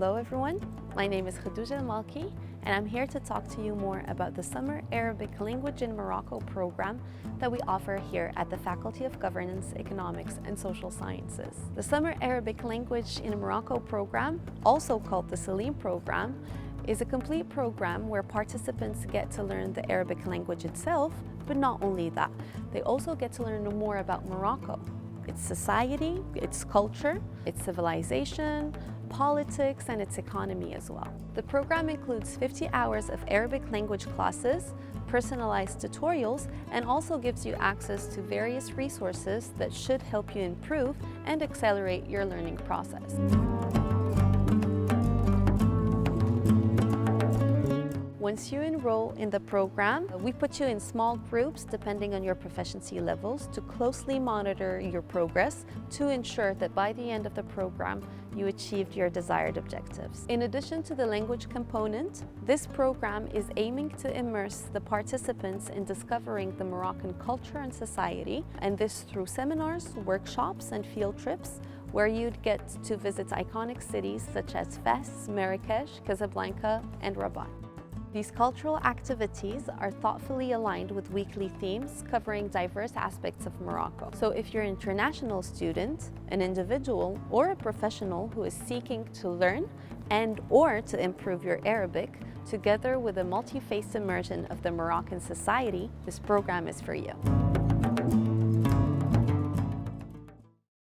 Hello everyone, my name is Khadouja Al-Malki and I'm here to talk to you more about the Summer Arabic Language in Morocco program that we offer here at the Faculty of Governance, Economics and Social Sciences. The Summer Arabic Language in Morocco program, also called the SALIM program, is a complete program where participants get to learn the Arabic language itself, but not only that, they also get to learn more about Morocco, its society, its culture, its civilization, politics, and its economy as well. The program includes 50 hours of Arabic language classes, personalized tutorials, and also gives you access to various resources that should help you improve and accelerate your learning process. Once you enroll in the program, we put you in small groups depending on your proficiency levels to closely monitor your progress to ensure that by the end of the program, you achieved your desired objectives. In addition to the language component, this program is aiming to immerse the participants in discovering the Moroccan culture and society, and this through seminars, workshops, and field trips, where you'd get to visit iconic cities such as FGSES, Marrakech, Casablanca, and Rabat. These cultural activities are thoughtfully aligned with weekly themes covering diverse aspects of Morocco. So if you're an international student, an individual, or a professional who is seeking to learn and/or to improve your Arabic, together with a multi-phase immersion of the Moroccan society, this program is for you.